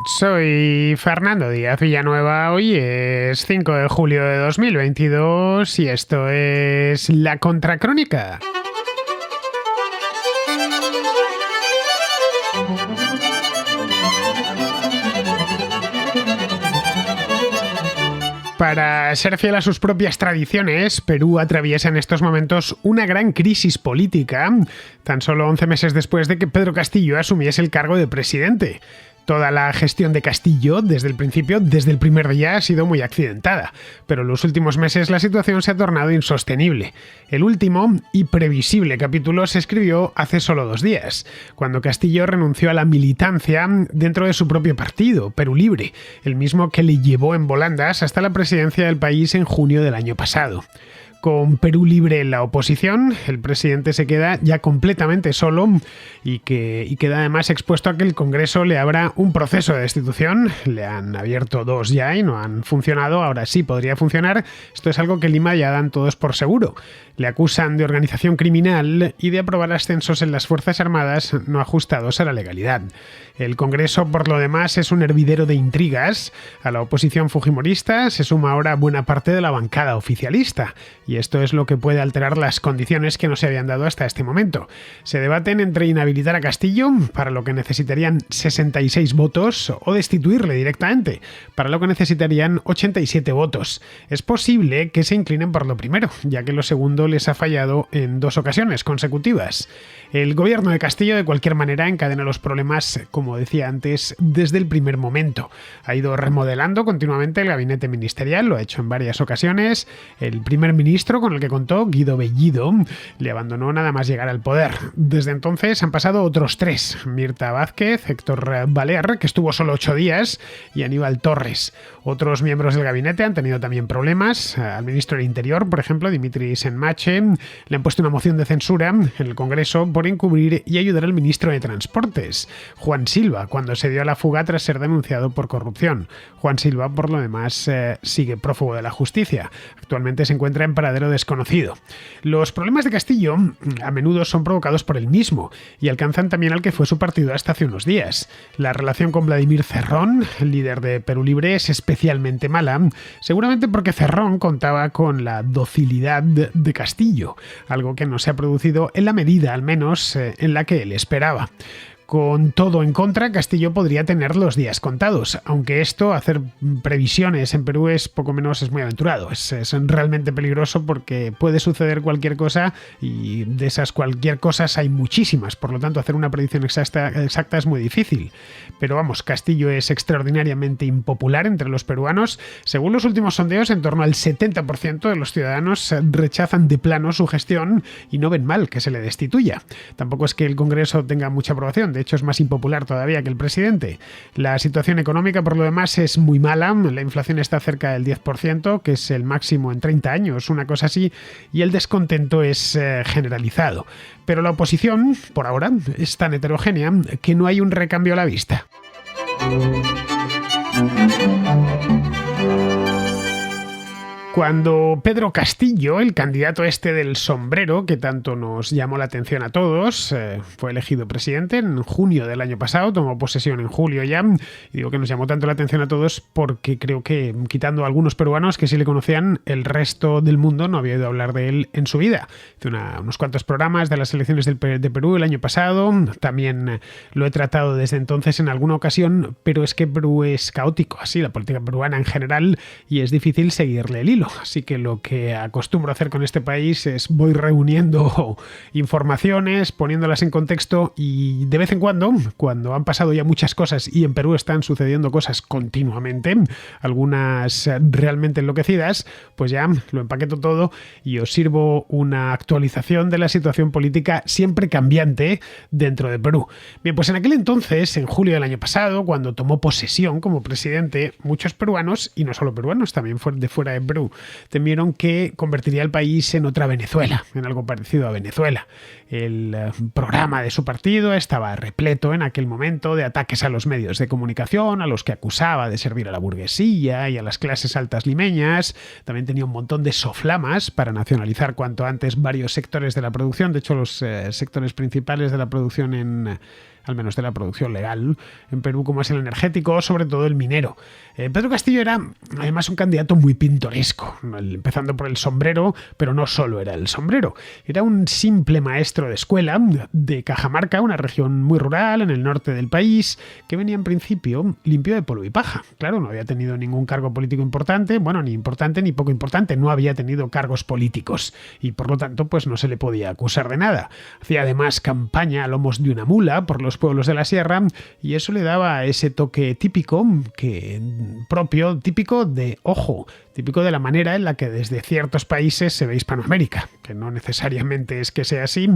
Soy Fernando Díaz Villanueva, hoy es 5 de julio de 2022 y esto es La Contracrónica. Para ser fiel a sus propias tradiciones, Perú atraviesa en estos momentos una gran crisis política, tan solo 11 meses después de que Pedro Castillo asumiese el cargo de presidente. Toda la gestión de Castillo, desde el principio, desde el primer día, ha sido muy accidentada, pero en los últimos meses la situación se ha tornado insostenible. El último y previsible capítulo se escribió hace solo 2 días, cuando Castillo renunció a la militancia dentro de su propio partido, Perú Libre, el mismo que le llevó en volandas hasta la presidencia del país en junio del año pasado. Con Perú Libre en la oposición, el presidente se queda ya completamente solo y queda además expuesto a que el Congreso le abra un proceso de destitución. Le han abierto 2 ya y no han funcionado, ahora sí podría funcionar. Esto es algo que en Lima ya dan todos por seguro. Le acusan de organización criminal y de aprobar ascensos en las Fuerzas Armadas no ajustados a la legalidad. El Congreso, por lo demás, es un hervidero de intrigas. A la oposición fujimorista se suma ahora buena parte de la bancada oficialista, y esto es lo que puede alterar las condiciones que no se habían dado hasta este momento. Se debaten entre inhabilitar a Castillo, para lo que necesitarían 66 votos, o destituirle directamente, para lo que necesitarían 87 votos. Es posible que se inclinen por lo primero, ya que lo segundo les ha fallado en 2 ocasiones consecutivas. El gobierno de Castillo, de cualquier manera, encadena los problemas, como decía antes, desde el primer momento. Ha ido remodelando continuamente el gabinete ministerial, lo ha hecho en varias ocasiones. El primer ministro con el que contó, Guido Bellido, le abandonó nada más llegar al poder. Desde entonces han pasado otros 3, Mirta Vázquez, Héctor Balear, que estuvo solo 8 días, y Aníbal Torres. Otros miembros del gabinete han tenido también problemas. Al ministro del Interior, por ejemplo, Dimitri Senmache, le han puesto una moción de censura en el Congreso por encubrir y ayudar al ministro de Transportes, Juan Silva, cuando se dio a la fuga tras ser denunciado por corrupción. Juan Silva, por lo demás, sigue prófugo de la justicia. Actualmente se encuentra en paradero desconocido. Los problemas de Castillo a menudo son provocados por él mismo y alcanzan también al que fue su partido hasta hace unos días. La relación con Vladimir Cerrón, líder de Perú Libre, es especialmente mala, seguramente porque Cerrón contaba con la docilidad de Castillo, algo que no se ha producido en la medida, al menos, en la que él esperaba. Con todo en contra, Castillo podría tener los días contados, aunque hacer previsiones en Perú es muy aventurado. Es realmente peligroso porque puede suceder cualquier cosa y de esas cualquier cosas hay muchísimas, por lo tanto hacer una predicción exacta es muy difícil. Pero vamos, Castillo es extraordinariamente impopular entre los peruanos. Según los últimos sondeos, en torno al 70% de los ciudadanos rechazan de plano su gestión y no ven mal que se le destituya. Tampoco es que el Congreso tenga mucha aprobación. De hecho, es más impopular todavía que el presidente. La situación económica, por lo demás, es muy mala. La inflación está cerca del 10%, que es el máximo en 30 años, una cosa así, y el descontento es generalizado. Pero la oposición, por ahora, es tan heterogénea que no hay un recambio a la vista. Cuando Pedro Castillo, el candidato del sombrero, que tanto nos llamó la atención a todos, fue elegido presidente en junio del año pasado, tomó posesión en julio ya, y digo que nos llamó tanto la atención a todos porque creo que, quitando a algunos peruanos que sí le conocían, el resto del mundo no había oído hablar de él en su vida. Hice unos cuantos programas de las elecciones de Perú el año pasado, también lo he tratado desde entonces en alguna ocasión, pero es que Perú es caótico, así la política peruana en general, y es difícil seguirle el hilo. Así que lo que acostumbro a hacer con este país es voy reuniendo informaciones, poniéndolas en contexto y de vez en cuando han pasado ya muchas cosas y en Perú están sucediendo cosas continuamente, algunas realmente enloquecidas, pues ya lo empaqueto todo y os sirvo una actualización de la situación política siempre cambiante dentro de Perú. Bien, pues en aquel entonces, en julio del año pasado, cuando tomó posesión como presidente, muchos peruanos, y no solo peruanos, también de fuera de Perú, temieron que convertiría el país en otra Venezuela, en algo parecido a Venezuela. El programa de su partido estaba repleto en aquel momento de ataques a los medios de comunicación, a los que acusaba de servir a la burguesía y a las clases altas limeñas. También tenía un montón de soflamas para nacionalizar cuanto antes varios sectores de la producción. De hecho, los sectores principales de la producción en al menos de la producción legal en Perú, como es el energético, sobre todo el minero. Pedro Castillo era además un candidato muy pintoresco, empezando por el sombrero, pero no solo era el sombrero. Era un simple maestro de escuela de Cajamarca, una región muy rural en el norte del país, que venía en principio limpio de polvo y paja. Claro, no había tenido ningún cargo político importante, bueno, ni importante ni poco importante, no había tenido cargos políticos y por lo tanto pues no se le podía acusar de nada. Hacía además campaña a lomos de una mula por los pueblos de la sierra y eso le daba ese toque típico típico de la manera en la que desde ciertos países se ve Hispanoamérica, que no necesariamente es que sea así,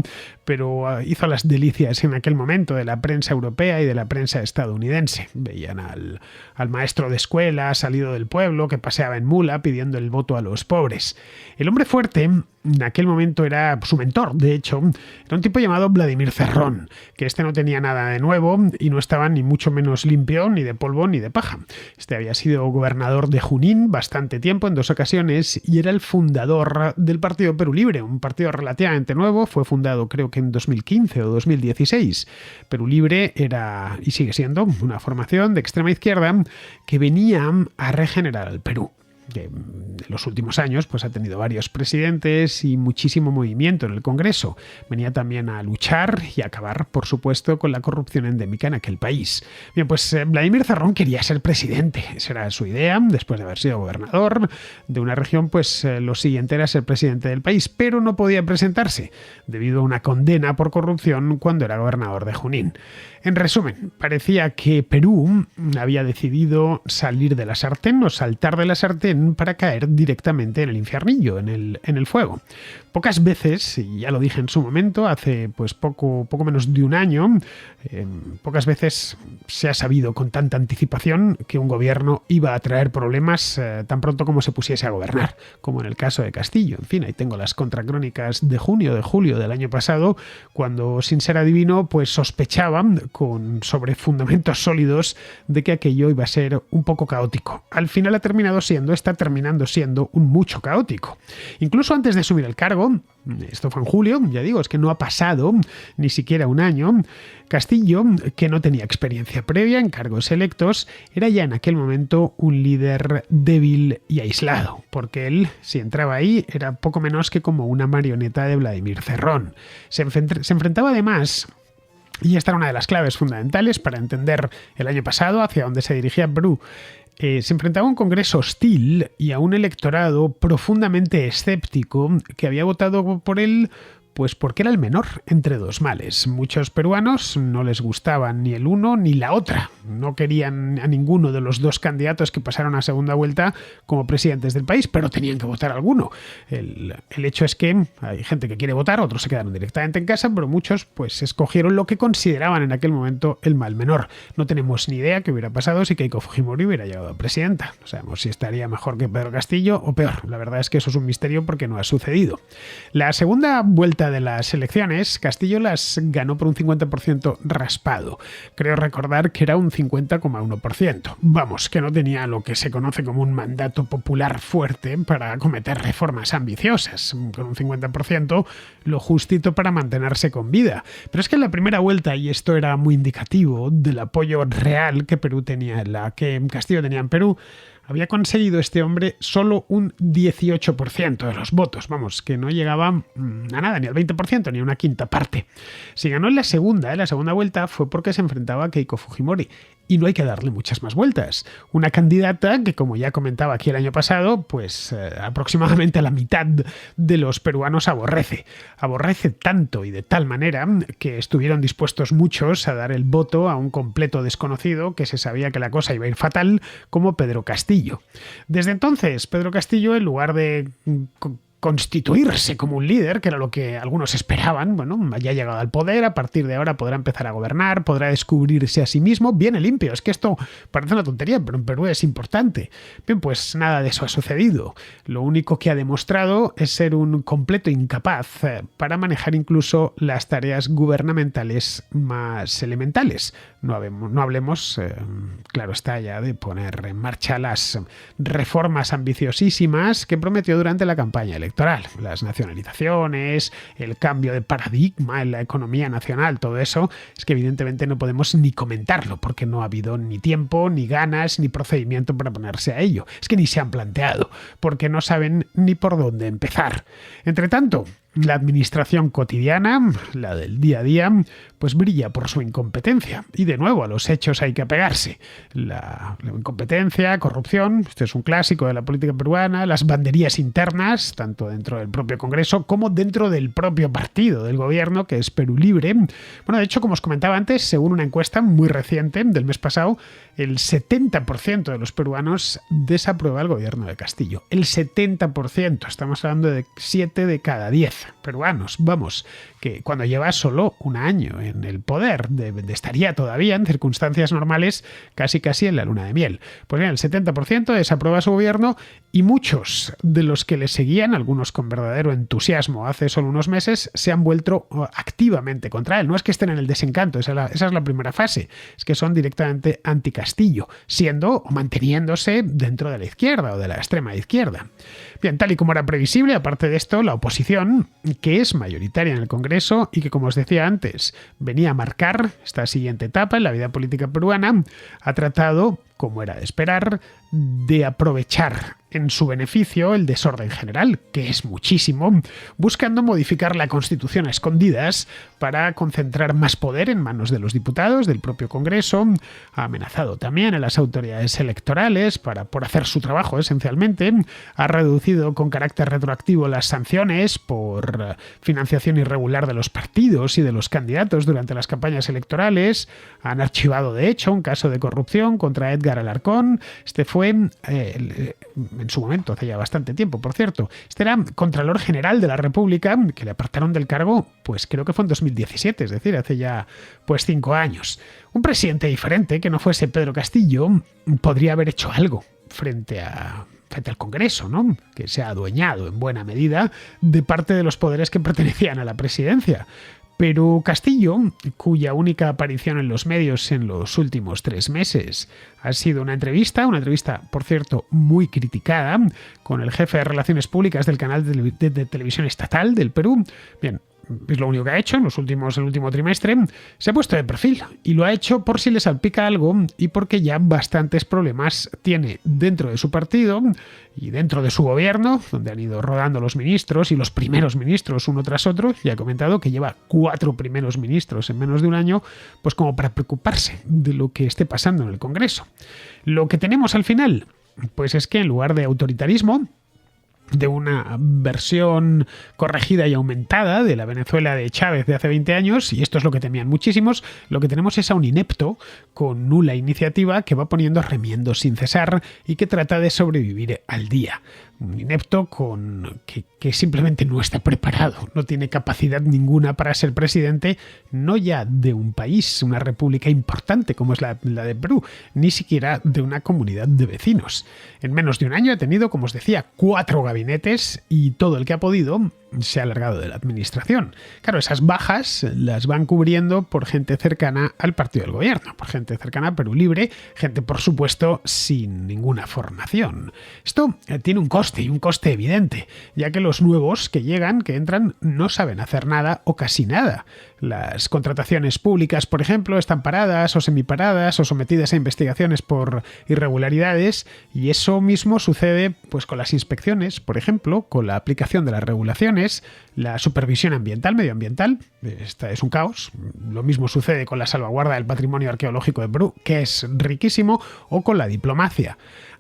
pero hizo las delicias en aquel momento de la prensa europea y de la prensa estadounidense. Veían al maestro de escuela salido del pueblo que paseaba en mula pidiendo el voto a los pobres. El hombre fuerte en aquel momento era su mentor, de hecho, era un tipo llamado Vladimir Cerrón, que este no tenía nada de nuevo y no estaba ni mucho menos limpio, ni de polvo, ni de paja. Este había sido gobernador de Junín bastante tiempo, en 2 ocasiones, y era el fundador del Partido Perú Libre, un partido relativamente nuevo, fue fundado creo que en 2015 o 2016. Perú Libre era, y sigue siendo, una formación de extrema izquierda que venía a regenerar al Perú, que en los últimos años pues ha tenido varios presidentes y muchísimo movimiento en el Congreso. Venía también a luchar y acabar, por supuesto, con la corrupción endémica en aquel país. Bien, pues Vladimir Cerrón quería ser presidente. Esa era su idea, después de haber sido gobernador de una región, pues lo siguiente era ser presidente del país, pero no podía presentarse debido a una condena por corrupción cuando era gobernador de Junín. En resumen, parecía que Perú había decidido salir de la sartén o saltar de la sartén para caer directamente en el infiernillo, en el fuego. Pocas veces, y ya lo dije en su momento, hace pues poco menos de un año, pocas veces se ha sabido con tanta anticipación que un gobierno iba a traer problemas tan pronto como se pusiese a gobernar, como en el caso de Castillo. En fin, ahí tengo las contracrónicas de julio del año pasado, cuando, sin ser adivino, pues sospechaban sobre fundamentos sólidos de que aquello iba a ser un poco caótico. Al final está terminando siendo un mucho caótico. Incluso antes de asumir el cargo, esto fue en julio, ya digo, es que no ha pasado ni siquiera un año, Castillo, que no tenía experiencia previa en cargos electos, era ya en aquel momento un líder débil y aislado, porque él, si entraba ahí, era poco menos que como una marioneta de Vladimir Cerrón. Se enfrentaba además, y esta era una de las claves fundamentales para entender el año pasado hacia dónde se dirigía Perú, se enfrentaba a un Congreso hostil y a un electorado profundamente escéptico que había votado por él pues porque era el menor entre dos males. Muchos peruanos no les gustaban ni el uno ni la otra. No querían a ninguno de los dos candidatos que pasaron a segunda vuelta como presidentes del país, pero tenían que votar a alguno. El hecho es que hay gente que quiere votar, otros se quedaron directamente en casa, pero muchos pues escogieron lo que consideraban en aquel momento el mal menor. No tenemos ni idea qué hubiera pasado si Keiko Fujimori hubiera llegado a presidenta. No sabemos si estaría mejor que Pedro Castillo o peor. La verdad es que eso es un misterio porque no ha sucedido. La segunda vuelta de las elecciones, Castillo las ganó por un 50% raspado. Creo recordar que era un 50,1%. Vamos, que no tenía lo que se conoce como un mandato popular fuerte para acometer reformas ambiciosas. Con un 50%, lo justito para mantenerse con vida. Pero es que en la primera vuelta, y esto era muy indicativo del apoyo real que que Castillo tenía en Perú, había conseguido este hombre solo un 18% de los votos. Vamos, que no llegaba a nada, ni al 20%, ni a una quinta parte. Si ganó en la segunda vuelta fue porque se enfrentaba a Keiko Fujimori. Y no hay que darle muchas más vueltas. Una candidata que, como ya comentaba aquí el año pasado, pues aproximadamente a la mitad de los peruanos aborrece. Aborrece tanto y de tal manera que estuvieron dispuestos muchos a dar el voto a un completo desconocido que se sabía que la cosa iba a ir fatal, como Pedro Castillo. Desde entonces, Pedro Castillo, en lugar de constituirse como un líder, que era lo que algunos esperaban, bueno, ya ha llegado al poder, a partir de ahora podrá empezar a gobernar, podrá descubrirse a sí mismo, viene limpio. Es que esto parece una tontería, pero en Perú es importante. Bien, pues nada de eso ha sucedido. Lo único que ha demostrado es ser un completo incapaz para manejar incluso las tareas gubernamentales más elementales. No hablemos, claro está, ya de poner en marcha las reformas ambiciosísimas que prometió durante la campaña electoral. electoral. Las nacionalizaciones, el cambio de paradigma en la economía nacional, todo eso es que evidentemente no podemos ni comentarlo porque no ha habido ni tiempo, ni ganas, ni procedimiento para ponerse a ello. Es que ni se han planteado porque no saben ni por dónde empezar. Entre tanto, la administración cotidiana, la del día a día, pues brilla por su incompetencia. Y de nuevo, a los hechos hay que apegarse. La incompetencia, corrupción, este es un clásico de la política peruana, las banderías internas, tanto dentro del propio Congreso como dentro del propio partido del gobierno, que es Perú Libre. Bueno, de hecho, como os comentaba antes, según una encuesta muy reciente del mes pasado, el 70% de los peruanos desaprueba el gobierno de Castillo. El 70%, estamos hablando de 7 de cada 10 peruanos, vamos, que cuando lleva solo un año en el poder, estaría todavía en circunstancias normales casi en la luna de miel. Pues bien, el 70% desaprueba su gobierno y muchos de los que le seguían, algunos con verdadero entusiasmo hace solo unos meses, se han vuelto activamente contra él. No es que estén en el desencanto, esa es la primera fase, es que son directamente anti-Castillo, siendo o manteniéndose dentro de la izquierda o de la extrema izquierda. Bien, tal y como era previsible, aparte de esto, la oposición, que es mayoritaria en el Congreso y que, como os decía antes, venía a marcar esta siguiente etapa en la vida política peruana, ha tratado, como era de esperar, de aprovechar en su beneficio el desorden general, que es muchísimo, buscando modificar la Constitución a escondidas para concentrar más poder en manos de los diputados del propio Congreso. Ha amenazado también a las autoridades electorales por hacer su trabajo esencialmente. Ha reducido con carácter retroactivo las sanciones por financiación irregular de los partidos y de los candidatos durante las campañas electorales. Han archivado, de hecho, un caso de corrupción contra Edgar Alarcón. Este fue en su momento, hace ya bastante tiempo, por cierto. Este era Contralor General de la República, que le apartaron del cargo, pues creo que fue en 2017, es decir, hace ya pues 5 años. Un presidente diferente, que no fuese Pedro Castillo, podría haber hecho algo frente al Congreso, ¿no? Que se ha adueñado en buena medida de parte de los poderes que pertenecían a la presidencia. Pero Castillo, cuya única aparición en los medios en los últimos 3 meses ha sido una entrevista, por cierto, muy criticada, con el jefe de Relaciones Públicas del canal de televisión estatal del Perú. Bien, es lo único que ha hecho en el último trimestre. Se ha puesto de perfil y lo ha hecho por si le salpica algo y porque ya bastantes problemas tiene dentro de su partido y dentro de su gobierno, donde han ido rodando los ministros y los primeros ministros uno tras otro. Ya he comentado que lleva 4 primeros ministros en menos de un año, pues como para preocuparse de lo que esté pasando en el Congreso. Lo que tenemos al final, pues es que en lugar de autoritarismo, de una versión corregida y aumentada de la Venezuela de Chávez de hace 20 años, y esto es lo que temían muchísimos, lo que tenemos es a un inepto con nula iniciativa que va poniendo remiendos sin cesar y que trata de sobrevivir al día. Un inepto que simplemente no está preparado, no tiene capacidad ninguna para ser presidente, no ya de un país, una república importante como es la de Perú, ni siquiera de una comunidad de vecinos. En menos de un año ha tenido, como os decía, 4 gabinetes y todo el que ha podido se ha alargado de la administración. Claro, esas bajas las van cubriendo por gente cercana al partido del gobierno, por gente cercana a Perú Libre, gente, por supuesto, sin ninguna formación. Esto tiene un coste, y un coste evidente, ya que los nuevos que llegan, que entran, no saben hacer nada o casi nada. Las contrataciones públicas, por ejemplo, están paradas o semiparadas o sometidas a investigaciones por irregularidades, y eso mismo sucede pues con las inspecciones, por ejemplo, con la aplicación de las regulaciones, la supervisión ambiental, medioambiental. Esta es un caos. Lo mismo sucede con la salvaguarda del patrimonio arqueológico de Perú, que es riquísimo, o con la diplomacia.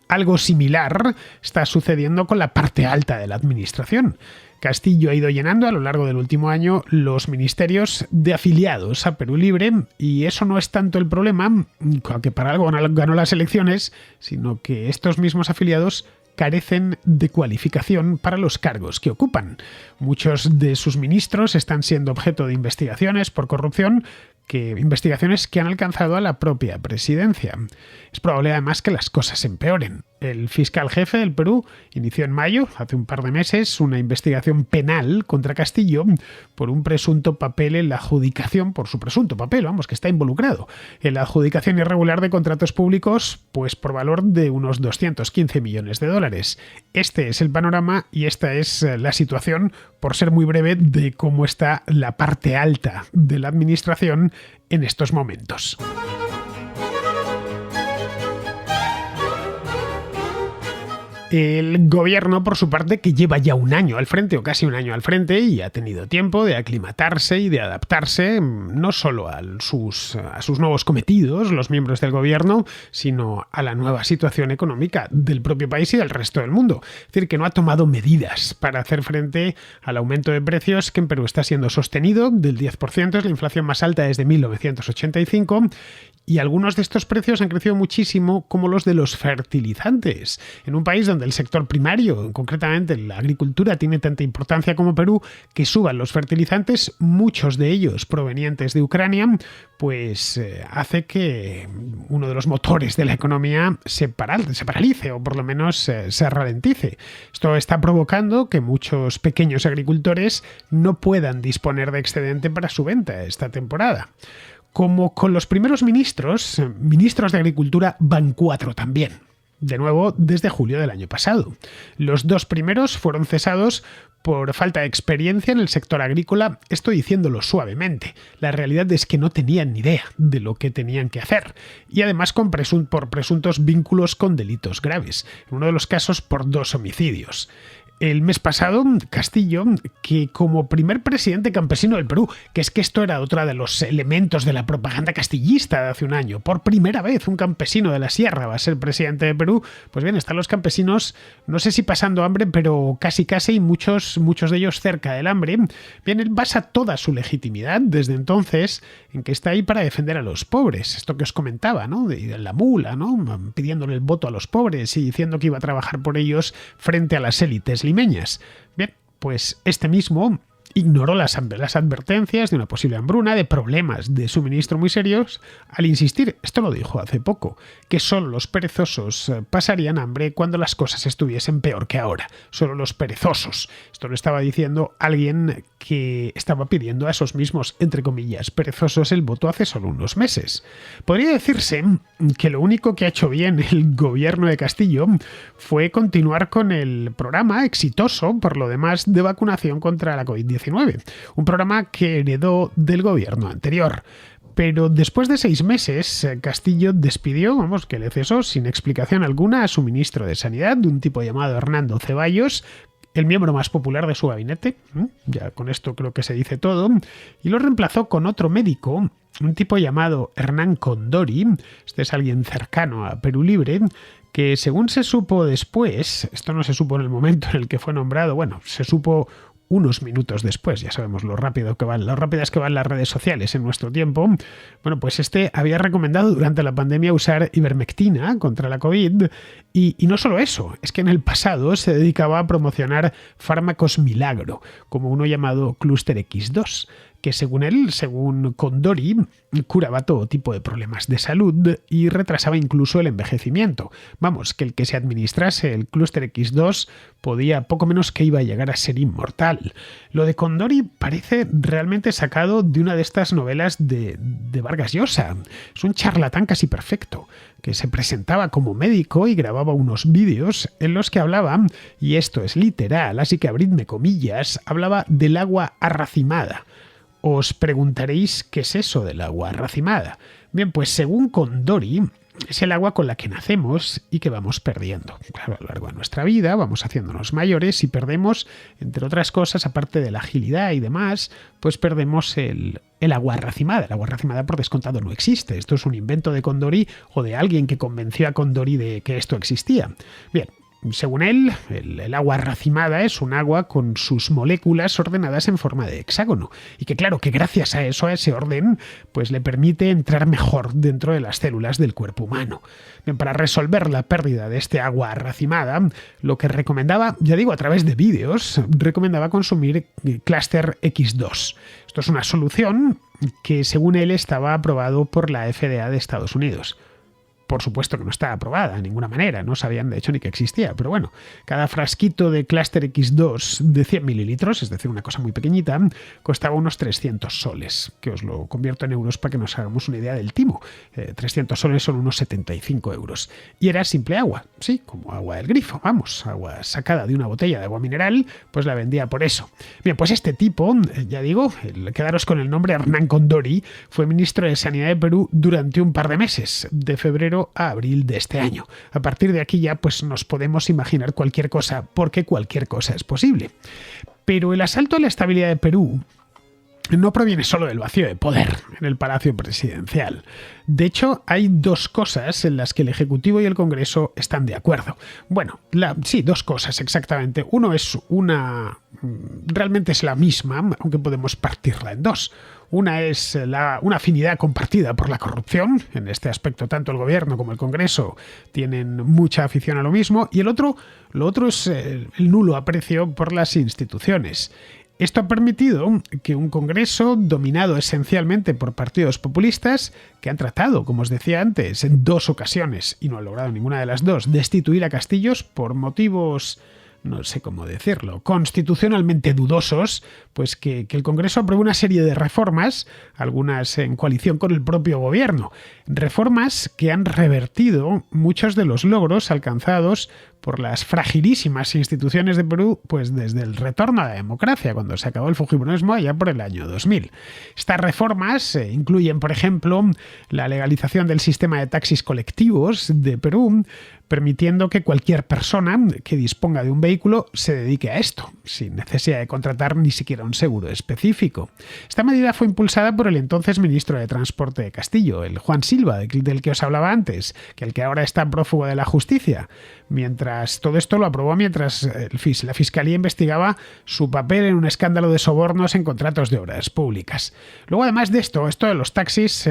Algo similar está sucediendo con la parte alta de la administración. Castillo ha ido llenando a lo largo del último año los ministerios de afiliados a Perú Libre, y eso no es tanto el problema, que para algo ganó las elecciones, sino que estos mismos afiliados carecen de cualificación para los cargos que ocupan. Muchos de sus ministros están siendo objeto de investigaciones por corrupción investigaciones que han alcanzado a la propia presidencia. Es probable además que las cosas empeoren. El fiscal jefe del Perú inició en mayo, hace un par de meses, una investigación penal contra Castillo por un presunto papel en la adjudicación, por su presunto papel, que está involucrado en la adjudicación irregular de contratos públicos, pues por valor de unos 215 millones de dólares. Este es el panorama y esta es la situación, por ser muy breve, de cómo está la parte alta de la administración en estos momentos. El gobierno, por su parte, que lleva ya un año al frente, o casi un año al frente, y ha tenido tiempo de aclimatarse y de adaptarse no solo a sus nuevos cometidos, los miembros del gobierno, sino a la nueva situación económica del propio país y del resto del mundo. Es decir, que no ha tomado medidas para hacer frente al aumento de precios que en Perú está siendo sostenido del 10%, es la inflación más alta desde 1985, y algunos de estos precios han crecido muchísimo, como los de los fertilizantes. En un país donde el sector primario, concretamente la agricultura, tiene tanta importancia como Perú, que suban los fertilizantes, muchos de ellos provenientes de Ucrania, pues hace que uno de los motores de la economía se paralice o por lo menos se ralentice. Esto está provocando que muchos pequeños agricultores no puedan disponer de excedente para su venta esta temporada. Como con los primeros ministros de Agricultura van 4 también. De nuevo, desde julio del año pasado. Los 2 primeros fueron cesados por falta de experiencia en el sector agrícola, estoy diciéndolo suavemente. La realidad es que no tenían ni idea de lo que tenían que hacer. Y además por presuntos vínculos con delitos graves. En uno de los casos por 2 homicidios. El mes pasado, Castillo, que como primer presidente campesino del Perú, que es que esto era otro de los elementos de la propaganda castillista de hace un año, por primera vez un campesino de la sierra va a ser presidente de Perú, pues bien, están los campesinos, no sé si pasando hambre, pero casi, y muchos de ellos cerca del hambre. Bien, él basa toda su legitimidad desde entonces en que está ahí para defender a los pobres, esto que os comentaba, ¿no? De la mula, ¿no? Pidiéndole el voto a los pobres y diciendo que iba a trabajar por ellos frente a las élites limeñas. Bien, pues este mismo ignoró las advertencias de una posible hambruna, de problemas de suministro muy serios, al insistir, esto lo dijo hace poco, que solo los perezosos pasarían hambre cuando las cosas estuviesen peor que ahora. Solo los perezosos. Esto lo estaba diciendo alguien que estaba pidiendo a esos mismos, entre comillas, perezosos el voto hace solo unos meses. Podría decirse que lo único que ha hecho bien el gobierno de Castillo fue continuar con el programa exitoso, por lo demás, de vacunación contra la COVID-19. Un programa que heredó del gobierno anterior. Pero después de 6 meses, Castillo despidió, que le cesó sin explicación alguna a su ministro de Sanidad, de un tipo llamado Hernando Ceballos, el miembro más popular de su gabinete. Ya con esto creo que se dice todo. Y lo reemplazó con otro médico, un tipo llamado Hernán Condori. Este es alguien cercano a Perú Libre, que según se supo después, esto no se supo en el momento en el que fue nombrado, se supo unos minutos después, ya sabemos lo rápidas que van las redes sociales en nuestro tiempo. Pues este había recomendado durante la pandemia usar ivermectina contra la COVID y no solo eso, es que en el pasado se dedicaba a promocionar fármacos milagro, como uno llamado Clúster X2, que según Condori, curaba todo tipo de problemas de salud y retrasaba incluso el envejecimiento. Que el que se administrase el Clúster X2 podía poco menos que iba a llegar a ser inmortal. Lo de Condori parece realmente sacado de una de estas novelas de Vargas Llosa. Es un charlatán casi perfecto, que se presentaba como médico y grababa unos vídeos en los que hablaba, y esto es literal, así que abridme comillas, hablaba del agua arracimada. Os preguntaréis qué es eso del agua racimada. Bien, pues según Condori, es el agua con la que nacemos y que vamos perdiendo. Claro, a lo largo de nuestra vida vamos haciéndonos mayores y perdemos, entre otras cosas, aparte de la agilidad y demás, pues perdemos el agua racimada. El agua racimada, por descontado, no existe. Esto es un invento de Condori o de alguien que convenció a Condori de que esto existía. Bien. Según él, el agua racimada es un agua con sus moléculas ordenadas en forma de hexágono y que claro, que gracias a eso, a ese orden, pues le permite entrar mejor dentro de las células del cuerpo humano. Bien, para resolver la pérdida de este agua racimada, lo que recomendaba, ya digo, a través de vídeos, recomendaba consumir Clúster X2. Esto es una solución que según él estaba aprobado por la FDA de Estados Unidos. Por supuesto que no está aprobada de ninguna manera, no sabían de hecho ni que existía, pero bueno, cada frasquito de Cluster X2 de 100 mililitros, es decir, una cosa muy pequeñita, costaba unos 300 soles, que os lo convierto en euros para que nos hagamos una idea del timo. 300 soles son unos 75 euros. Y era simple agua, sí, como agua del grifo, vamos, agua sacada de una botella de agua mineral, pues la vendía por eso. Bien, pues este tipo, ya digo, quedaros con el nombre Hernán Condori, fue ministro de Sanidad de Perú durante un par de meses, de febrero a abril de este año. A partir de aquí ya pues nos podemos imaginar cualquier cosa, porque cualquier cosa es posible. Pero el asalto a la estabilidad de Perú no proviene solo del vacío de poder en el Palacio Presidencial. De hecho, hay dos cosas en las que el Ejecutivo y el Congreso están de acuerdo. Bueno, sí, dos cosas exactamente. Uno es realmente es la misma, aunque podemos partirla en dos. Una es una afinidad compartida por la corrupción. En este aspecto, tanto el gobierno como el Congreso tienen mucha afición a lo mismo. Y lo otro es el nulo aprecio por las instituciones. Esto ha permitido que un Congreso dominado esencialmente por partidos populistas, que han tratado, como os decía antes, en dos ocasiones, y no han logrado ninguna de las dos, destituir a Castillos por motivos, no sé cómo decirlo, constitucionalmente dudosos, pues que el Congreso apruebe una serie de reformas, algunas en coalición con el propio gobierno, reformas que han revertido muchos de los logros alcanzados por las fragilísimas instituciones de Perú, pues desde el retorno a la democracia, cuando se acabó el fujimorismo allá por el año 2000. Estas reformas incluyen, por ejemplo, la legalización del sistema de taxis colectivos de Perú, permitiendo que cualquier persona que disponga de un vehículo se dedique a esto, sin necesidad de contratar ni siquiera un seguro específico. Esta medida fue impulsada por el entonces ministro de Transporte de Castillo, el Juan Silva, del que os hablaba antes, que el que ahora está prófugo de la justicia. Todo esto lo aprobó mientras la Fiscalía investigaba su papel en un escándalo de sobornos en contratos de obras públicas. Luego, además de esto de los taxis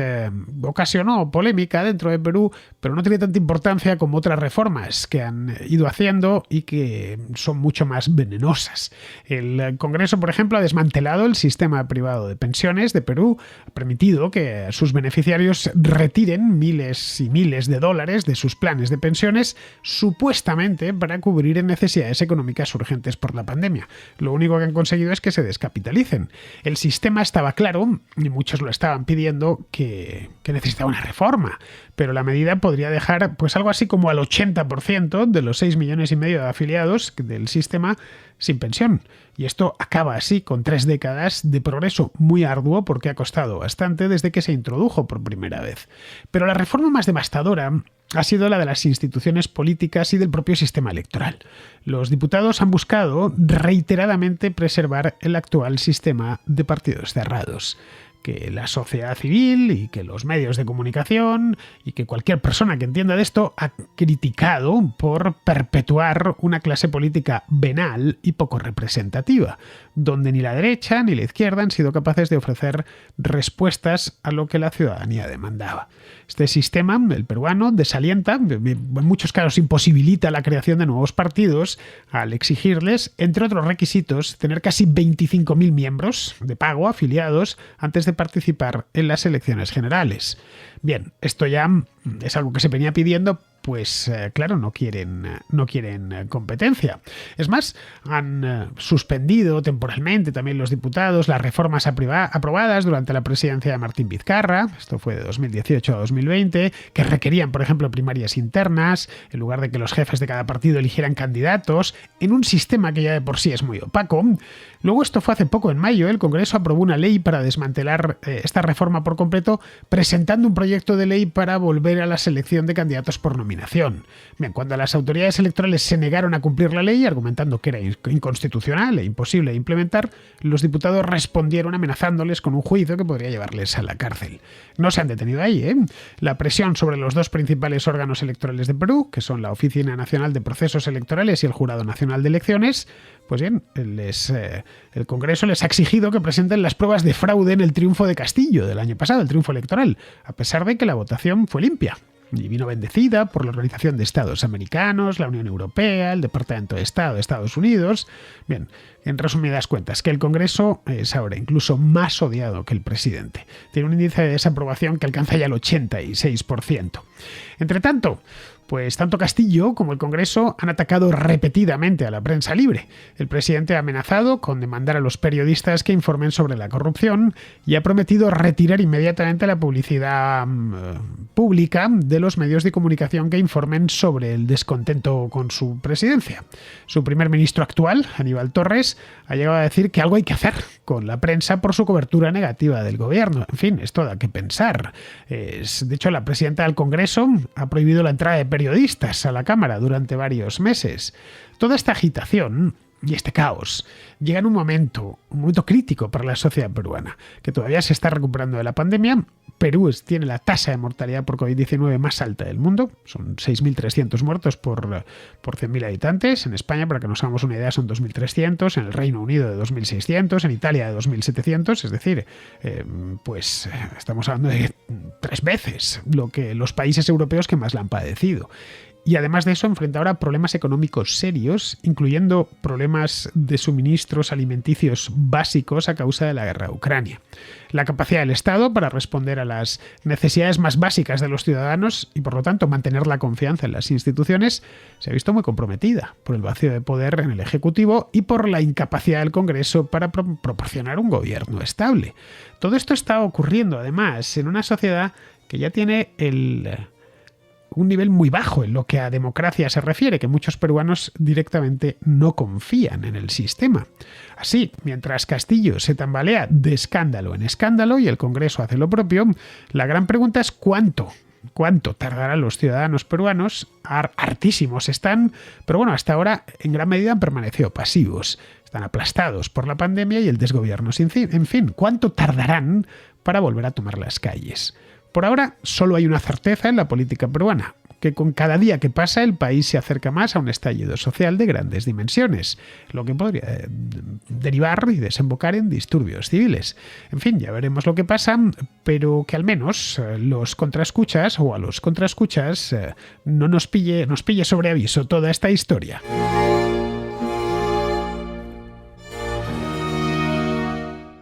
ocasionó polémica dentro de Perú, pero no tiene tanta importancia como otras reformas que han ido haciendo y que son mucho más venenosas. El Congreso, por ejemplo, ha desmantelado el sistema privado de pensiones de Perú, ha permitido que sus beneficiarios retiren miles y miles de dólares de sus planes de pensiones, supuestamente para cubrir necesidades económicas urgentes por la pandemia. Lo único que han conseguido es que se descapitalicen. El sistema estaba claro, y muchos lo estaban pidiendo, que necesitaba una reforma, pero la medida podría dejar pues algo así como al 80% de los 6,5 millones de afiliados del sistema sin pensión. Y esto acaba así con 3 décadas de progreso muy arduo, porque ha costado bastante desde que se introdujo por primera vez. Pero la reforma más devastadora ha sido la de las instituciones políticas y del propio sistema electoral. Los diputados han buscado reiteradamente preservar el actual sistema de partidos cerrados. Que la sociedad civil y que los medios de comunicación y que cualquier persona que entienda de esto ha criticado por perpetuar una clase política venal y poco representativa, donde ni la derecha ni la izquierda han sido capaces de ofrecer respuestas a lo que la ciudadanía demandaba. Este sistema, el peruano, desalienta, en muchos casos imposibilita la creación de nuevos partidos al exigirles, entre otros requisitos, tener casi 25.000 miembros de pago afiliados antes de participar en las elecciones generales. Bien, esto ya es algo que se venía pidiendo, pues claro, no quieren competencia. Es más, han suspendido temporalmente también los diputados las reformas aprobadas durante la presidencia de Martín Vizcarra, esto fue de 2018 a 2020, que requerían, por ejemplo, primarias internas, en lugar de que los jefes de cada partido eligieran candidatos, en un sistema que ya de por sí es muy opaco. Luego, esto fue hace poco, en mayo, el Congreso aprobó una ley para desmantelar esta reforma por completo, presentando un proyecto de ley para volver a la selección de candidatos por nominación. Bien, cuando las autoridades electorales se negaron a cumplir la ley, argumentando que era inconstitucional e imposible de implementar, los diputados respondieron amenazándoles con un juicio que podría llevarles a la cárcel. No se han detenido ahí, ¿eh? La presión sobre los dos principales órganos electorales de Perú, que son la Oficina Nacional de Procesos Electorales y el Jurado Nacional de Elecciones, pues bien, el Congreso les ha exigido que presenten las pruebas de fraude en el triunfo de Castillo del año pasado, el triunfo electoral, a pesar de que la votación fue limpia. y vino bendecida por la Organización de Estados Americanos, la Unión Europea, el Departamento de Estado de Estados Unidos. Bien, en resumidas cuentas, que el Congreso es ahora incluso más odiado que el presidente. Tiene un índice de desaprobación que alcanza ya el 86%. Entre tanto, pues tanto Castillo como el Congreso han atacado repetidamente a la prensa libre. El presidente ha amenazado con demandar a los periodistas que informen sobre la corrupción y ha prometido retirar inmediatamente la publicidad pública de los medios de comunicación que informen sobre el descontento con su presidencia. Su primer ministro actual, Aníbal Torres, ha llegado a decir que algo hay que hacer con la prensa por su cobertura negativa del gobierno. En fin, esto da que pensar. De hecho, la presidenta del Congreso ha prohibido la entrada de periodistas a la Cámara durante varios meses. Toda esta agitación y este caos llega en un momento crítico para la sociedad peruana, que todavía se está recuperando de la pandemia. Perú tiene la tasa de mortalidad por COVID-19 más alta del mundo, son 6.300 muertos por 100.000 habitantes. En España, para que nos hagamos una idea, son 2.300, en el Reino Unido de 2.600, en Italia de 2.700, es decir, estamos hablando de 3 veces lo que los países europeos que más la han padecido. Y además de eso, enfrenta ahora problemas económicos serios, incluyendo problemas de suministros alimenticios básicos a causa de la guerra de Ucrania. La capacidad del Estado para responder a las necesidades más básicas de los ciudadanos y, por lo tanto, mantener la confianza en las instituciones se ha visto muy comprometida por el vacío de poder en el Ejecutivo y por la incapacidad del Congreso para proporcionar un gobierno estable. Todo esto está ocurriendo, además, en una sociedad que ya tiene un nivel muy bajo en lo que a democracia se refiere, que muchos peruanos directamente no confían en el sistema. Así, mientras Castillo se tambalea de escándalo en escándalo y el Congreso hace lo propio, la gran pregunta es ¿cuánto tardarán los ciudadanos peruanos? Hartísimos están, pero bueno, hasta ahora en gran medida han permanecido pasivos. Están aplastados por la pandemia y el desgobierno. En fin, ¿cuánto tardarán para volver a tomar las calles? Por ahora, solo hay una certeza en la política peruana, que con cada día que pasa el país se acerca más a un estallido social de grandes dimensiones, lo que podría derivar y desembocar en disturbios civiles. En fin, ya veremos lo que pasa, pero que al menos los contraescuchas no nos pille sobre aviso toda esta historia.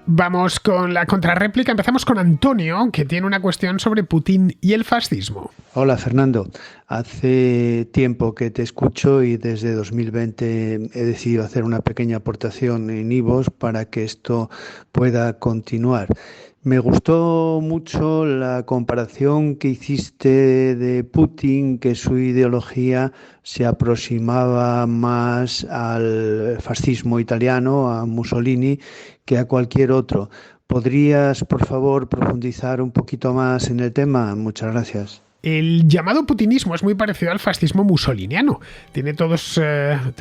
Vamos con la contrarréplica. Empezamos con Antonio, que tiene una cuestión sobre Putin y el fascismo. Hola, Fernando. Hace tiempo que te escucho y desde 2020 he decidido hacer una pequeña aportación en iVoox para que esto pueda continuar. Me gustó mucho la comparación que hiciste de Putin, que su ideología se aproximaba más al fascismo italiano, a Mussolini, que a cualquier otro. ¿Podrías, por favor, profundizar un poquito más en el tema? Muchas gracias. El llamado putinismo es muy parecido al fascismo musoliniano. Tiene todos,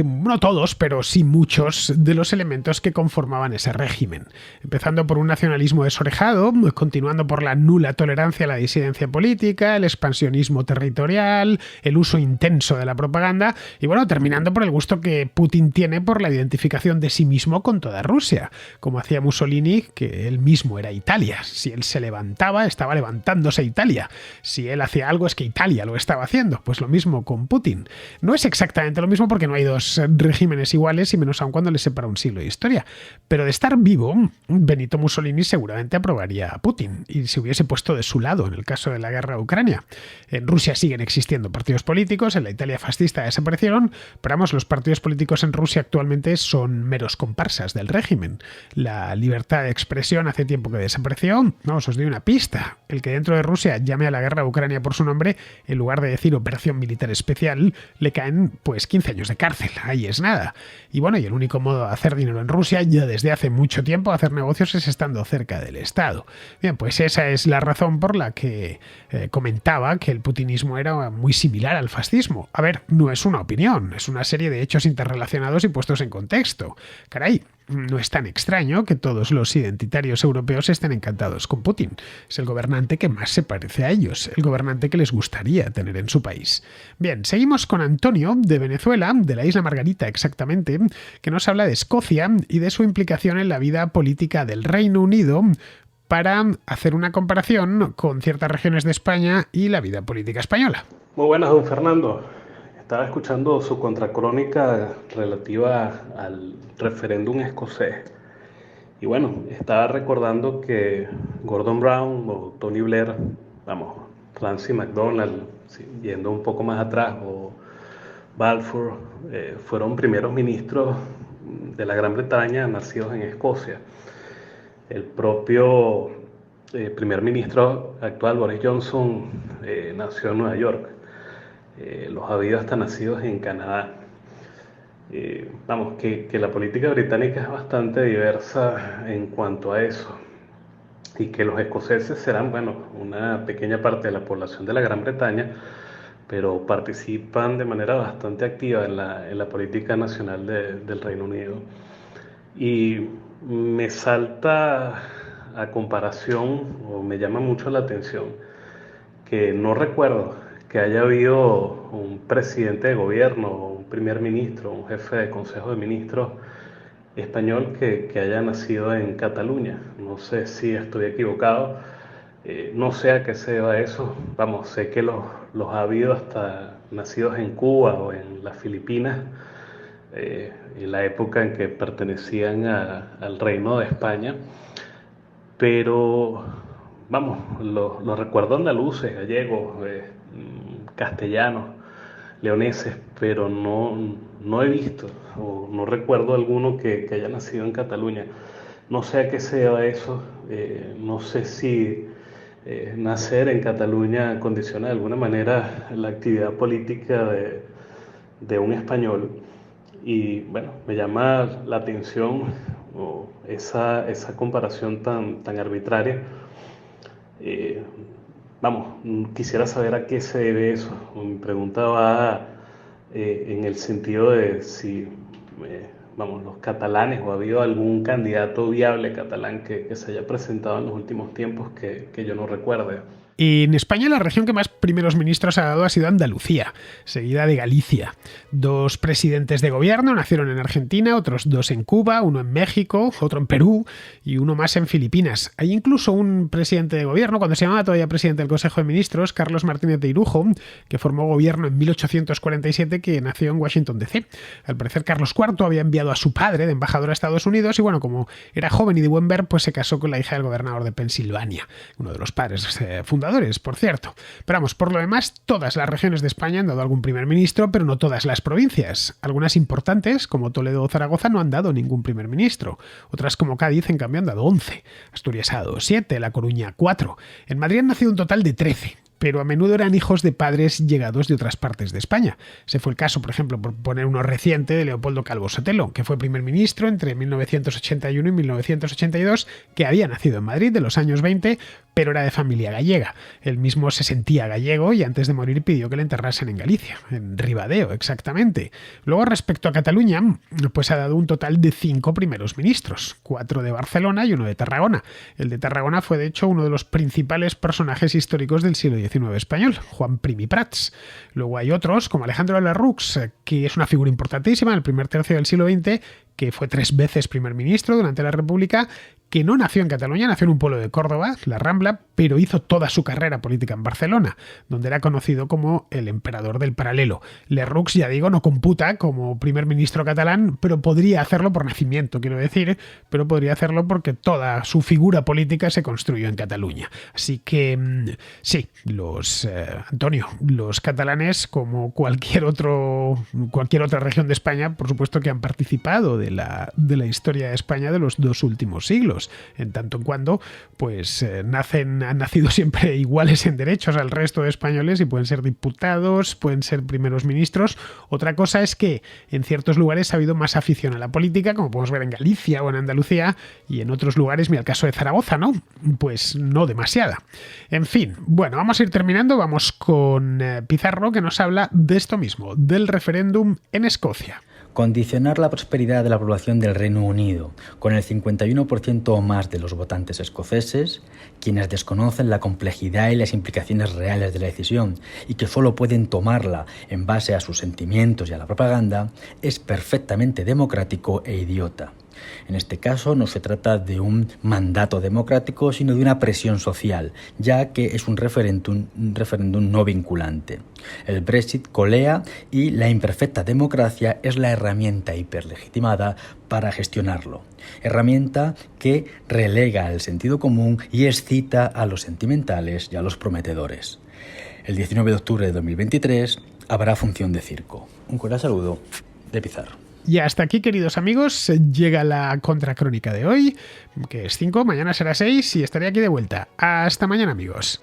no todos, pero sí muchos de los elementos que conformaban ese régimen. Empezando por un nacionalismo desorejado, continuando por la nula tolerancia a la disidencia política, el expansionismo territorial, el uso intenso de la propaganda y bueno, terminando por el gusto que Putin tiene por la identificación de sí mismo con toda Rusia, como hacía Mussolini, que él mismo era Italia. Si él se levantaba, estaba levantándose Italia. Si él hacía algo es que Italia lo estaba haciendo. Pues lo mismo con Putin. No es exactamente lo mismo porque no hay dos regímenes iguales y menos aún cuando les separa un siglo de historia. Pero de estar vivo, Benito Mussolini seguramente aprobaría a Putin y se hubiese puesto de su lado en el caso de la guerra de Ucrania. En Rusia siguen existiendo partidos políticos, en la Italia fascista desaparecieron, pero vamos, los partidos políticos en Rusia actualmente son meros comparsas del régimen. La libertad de expresión hace tiempo que desapareció. Vamos, os doy una pista. El que dentro de Rusia llame a la guerra de Ucrania por su nombre, en lugar de decir operación militar especial, le caen pues 15 años de cárcel. Ahí es nada. Y bueno, y el único modo de hacer dinero en Rusia ya desde hace mucho tiempo, hacer negocios, es estando cerca del Estado. Bien, pues esa es la razón por la que comentaba que el putinismo era muy similar al fascismo. A ver, no es una opinión, es una serie de hechos interrelacionados y puestos en contexto. Caray, no es tan extraño que todos los identitarios europeos estén encantados con Putin. Es el gobernante que más se parece a ellos, el gobernante que les gustaría tener en su país. Bien, seguimos con Antonio, de Venezuela, de la isla Margarita exactamente, que nos habla de Escocia y de su implicación en la vida política del Reino Unido, para hacer una comparación con ciertas regiones de España y la vida política española. Muy buenas, don Fernando. Estaba escuchando su contracrónica relativa al referéndum escocés. Y bueno, estaba recordando que Gordon Brown o Tony Blair, Ramsay MacDonald, yendo un poco más atrás, o Balfour, fueron primeros ministros de la Gran Bretaña nacidos en Escocia. El propio primer ministro actual, Boris Johnson, nació en Nueva York. Los ha habido hasta nacidos en Canadá. Que la política británica es bastante diversa en cuanto a eso, y que los escoceses serán, una pequeña parte de la población de la Gran Bretaña, pero participan de manera bastante activa en la política nacional del Reino Unido. Y me salta a comparación, o me llama mucho la atención, que no recuerdo que haya habido un presidente de gobierno, un primer ministro, un jefe de consejo de ministros español que haya nacido en Cataluña. No sé si estoy equivocado, no sé a qué se deba eso. Sé que los ha habido hasta nacidos en Cuba o en las Filipinas, en la época en que pertenecían al Reino de España, pero los recuerdo andaluces, gallegos, castellanos, leoneses, pero no he visto o no recuerdo alguno que haya nacido en Cataluña. No sé a qué se deba eso, no sé si nacer en Cataluña condiciona de alguna manera la actividad política de un español. Y me llama la atención esa comparación tan arbitraria. Quisiera saber a qué se debe eso. Mi pregunta va en el sentido de si los catalanes, o ha habido algún candidato viable catalán que se haya presentado en los últimos tiempos que yo no recuerde. En España la región que más primeros ministros ha dado ha sido Andalucía, seguida de Galicia. 2 presidentes de gobierno nacieron en Argentina, otros 2 en Cuba, uno en México, otro en Perú y uno más en Filipinas. Hay incluso un presidente de gobierno, cuando se llamaba todavía presidente del Consejo de Ministros, Carlos Martínez de Irujo, que formó gobierno en 1847, que nació en Washington DC. Al parecer Carlos IV había enviado a su padre de embajador a Estados Unidos y como era joven y de buen ver, pues se casó con la hija del gobernador de Pensilvania, uno de los padres fundadores, por cierto. Pero por lo demás, todas las regiones de España han dado algún primer ministro, pero no todas las provincias. Algunas importantes, como Toledo o Zaragoza, no han dado ningún primer ministro. Otras, como Cádiz, en cambio, han dado 11. Asturias ha dado 7, La Coruña 4. En Madrid han nacido un total de 13. Pero a menudo eran hijos de padres llegados de otras partes de España. Ese fue el caso, por ejemplo, por poner uno reciente, de Leopoldo Calvo Sotelo, que fue primer ministro entre 1981 y 1982, que había nacido en Madrid de los años 20, pero era de familia gallega. Él mismo se sentía gallego y antes de morir pidió que le enterrasen en Galicia, en Ribadeo, exactamente. Luego, respecto a Cataluña, pues ha dado un total de 5 primeros ministros, 4 de Barcelona y 1 de Tarragona. El de Tarragona fue, de hecho, uno de los principales personajes históricos del siglo XIX español, Juan Primi Prats. Luego hay otros, como Alejandro de Lerroux, que es una figura importantísima en el primer tercio del siglo XX, que fue 3 veces primer ministro durante la República, que no nació en Cataluña, nació en un pueblo de Córdoba, La Rambla, pero hizo toda su carrera política en Barcelona, donde era conocido como el emperador del paralelo. Lerroux, ya digo, no computa como primer ministro catalán, pero podría hacerlo por nacimiento, quiero decir, pero podría hacerlo porque toda su figura política se construyó en Cataluña. Así que, sí, Antonio, los catalanes, como cualquier otra región de España, por supuesto que han participado de la historia de España de los 2 últimos siglos, en tanto en cuando han nacido siempre iguales en derechos al resto de españoles y pueden ser diputados, pueden ser primeros ministros. Otra cosa es que en ciertos lugares ha habido más afición a la política, como podemos ver en Galicia o en Andalucía, y en otros lugares, mira el caso de Zaragoza, ¿no? Pues no demasiada. En fin, vamos a ir terminando, vamos con Pizarro, que nos habla de esto mismo, del referéndum en Escocia. Condicionar la prosperidad de la población del Reino Unido con el 51% o más de los votantes escoceses, quienes desconocen la complejidad y las implicaciones reales de la decisión y que solo pueden tomarla en base a sus sentimientos y a la propaganda, es perfectamente democrático e idiota. En este caso no se trata de un mandato democrático, sino de una presión social, ya que es un referéndum no vinculante. El Brexit colea y la imperfecta democracia es la herramienta hiperlegitimada para gestionarlo. Herramienta que relega el sentido común y excita a los sentimentales y a los prometedores. El 19 de octubre de 2023 habrá función de circo. Un cordial saludo de Pizarro. Y hasta aquí, queridos amigos, llega la contracrónica de hoy, que es 5, mañana será 6 y estaré aquí de vuelta. Hasta mañana, amigos.